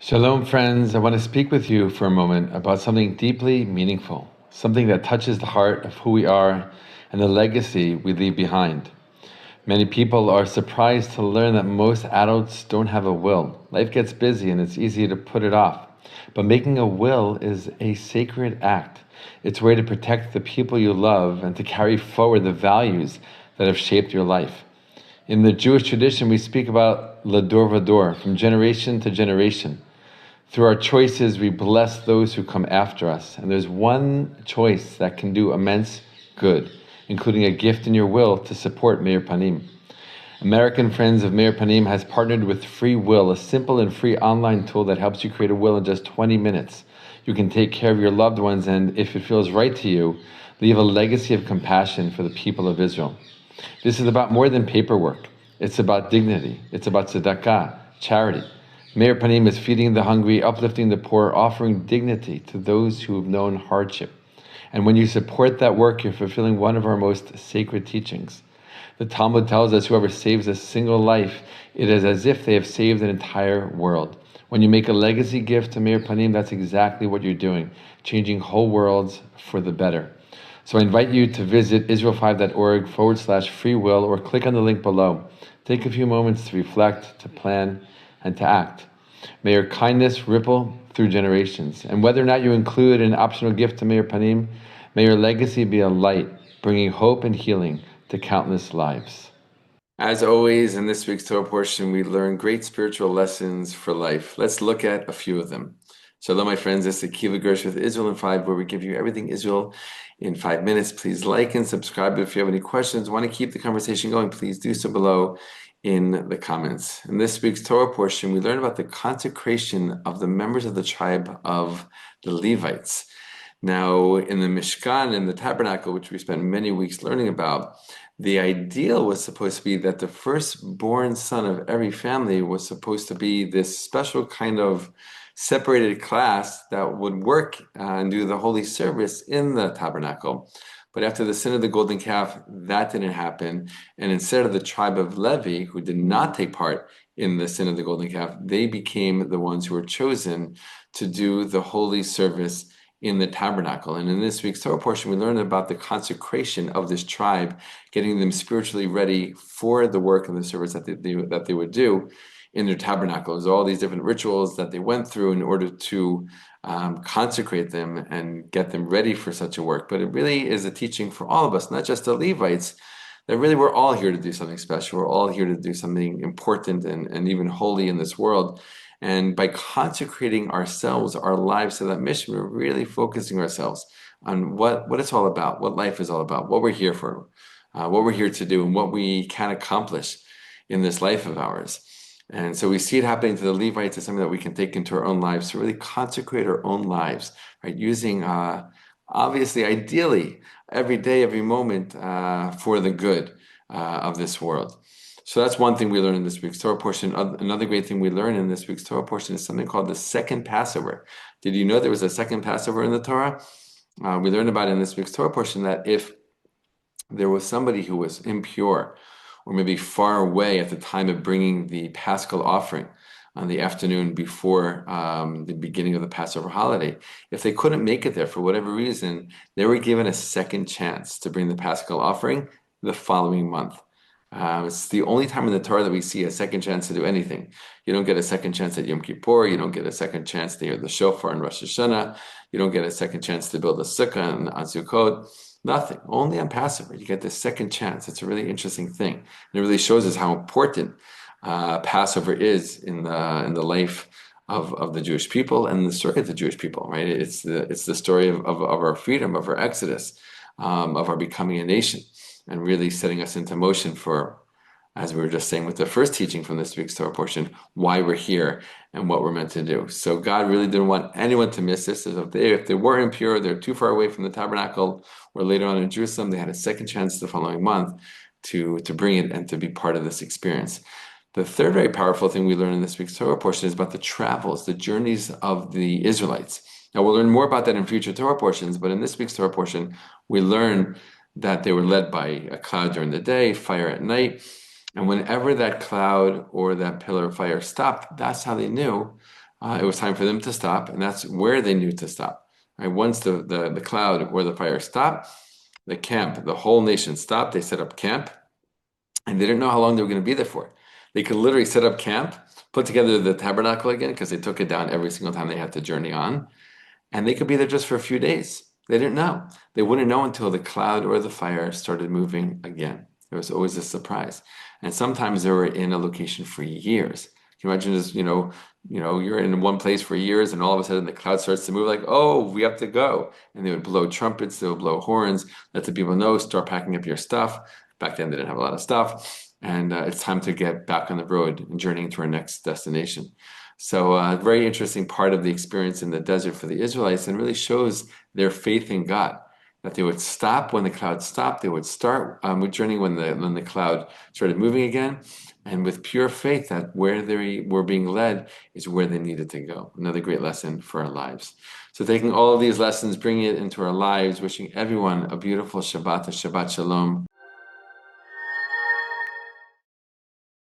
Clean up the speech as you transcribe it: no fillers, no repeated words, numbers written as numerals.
Shalom, friends. I want to speak with you for a moment about something deeply meaningful, something that touches the heart of who we are and the legacy we leave behind. Many people are surprised to learn that most adults don't have a will. Life gets busy and it's easy to put it off. But making a will is a sacred act. It's a way to protect the people you love and to carry forward the values that have shaped your life. In the Jewish tradition, we speak about lador vador, from generation to generation. Through our choices, we bless those who come after us. And there's one choice that can do immense good, including a gift in your will to support Meir Panim. American Friends of Meir Panim has partnered with Free Will, a simple and free online tool that helps you create a will in just 20 minutes. You can take care of your loved ones and, if it feels right to you, leave a legacy of compassion for the people of Israel. This is about more than paperwork. It's about dignity. It's about tzedakah, charity. Meir Panim is feeding the hungry, uplifting the poor, offering dignity to those who have known hardship. And when you support that work, you're fulfilling one of our most sacred teachings. The Talmud tells us whoever saves a single life, it is as if they have saved an entire world. When you make a legacy gift to Meir Panim, that's exactly what you're doing, changing whole worlds for the better. So I invite you to visit israel5.org/free will or click on the link below. Take a few moments to reflect, to plan, and to act. May your kindness ripple through generations. And whether or not you include an optional gift to Meir Panim, may your legacy be a light, bringing hope and healing to countless lives. As always, in this week's Torah portion, we learn great spiritual lessons for life. Let's look at a few of them. Shalom, my friends. It's Akiva Gersh with Israel in 5, where we give you everything Israel in 5 minutes. Please like and subscribe. If you have any questions, want to keep the conversation going, please do so below in the comments. In this week's Torah portion, we learn about the consecration of the members of the tribe of the Levites. Now, in the Mishkan, in the tabernacle, which we spent many weeks learning about, the ideal was supposed to be that the firstborn son of every family was supposed to be this special kind of separated class that would work and do the holy service in the tabernacle. But after the sin of the golden calf, that didn't happen. And instead of the tribe of Levi, who did not take part in the sin of the golden calf, they became the ones who were chosen to do the holy service in the tabernacle. And in this week's Torah portion, we learn about the consecration of this tribe, getting them spiritually ready for the work and the service that they would do in their tabernacles. All these different rituals that they went through in order to consecrate them and get them ready for such a work. But it really is a teaching for all of us, not just the Levites, that really we're all here to do something special. We're all here to do something important and even holy in this world. And by consecrating ourselves, our lives to that mission, we're really focusing ourselves on what it's all about, what life is all about, what we're here for, what we're here to do, and what we can accomplish in this life of ours. And so we see it happening to the Levites as something that we can take into our own lives to really consecrate our own lives, right? Using, obviously, ideally, every day, every moment for the good of this world. So that's one thing we learn in this week's Torah portion. Another great thing we learn in this week's Torah portion is something called the Second Passover. Did you know there was a second Passover in the Torah? We learned about in this week's Torah portion that if there was somebody who was impure, or maybe far away at the time of bringing the Paschal offering on the afternoon before the beginning of the Passover holiday, if they couldn't make it there for whatever reason, they were given a second chance to bring the Paschal offering the following month. It's the only time in the Torah that we see a second chance to do anything. You don't get a second chance at Yom Kippur. You don't get a second chance to hear the shofar on Rosh Hashanah. You don't get a second chance to build a sukkah on Sukkot. Nothing. Only on Passover you get this second chance. It's a really interesting thing. And it really shows us how important Passover is in the life of the Jewish people and the story of the Jewish people. Right? It's the story of our freedom, of our exodus, of our becoming a nation, and really setting us into motion for, as we were just saying with the first teaching from this week's Torah portion, why we're here and what we're meant to do. So God really didn't want anyone to miss this. If they were impure, they're too far away from the tabernacle, or later on in Jerusalem, they had a second chance the following month to bring it and to be part of this experience. The third very powerful thing we learn in this week's Torah portion is about the travels, the journeys of the Israelites. Now, we'll learn more about that in future Torah portions, but in this week's Torah portion, we learn that they were led by a cloud during the day, fire at night. And whenever that cloud or that pillar of fire stopped, that's how they knew it was time for them to stop, and that's where they knew to stop. Right? Once the cloud or the fire stopped, the camp, the whole nation stopped. They set up camp, and they didn't know how long they were going to be there for. They could literally set up camp, put together the tabernacle again, because they took it down every single time they had to journey on, and they could be there just for a few days. They didn't know. They wouldn't know until the cloud or the fire started moving again. It was always a surprise. And sometimes they were in a location for years. Can you imagine just, you're in one place for years and all of a sudden the cloud starts to move like, oh, we have to go. And they would blow trumpets, they would blow horns, let the people know, start packing up your stuff. Back then they didn't have a lot of stuff. And it's time to get back on the road and journeying to our next destination. So a very interesting part of the experience in the desert for the Israelites, and really shows their faith in God. That they would stop when the cloud stopped, they would start with journey when the cloud started moving again, and with pure faith that where they were being led is where they needed to go. Another great lesson for our lives. So taking all of these lessons, bringing it into our lives, wishing everyone a beautiful Shabbat, a Shabbat Shalom.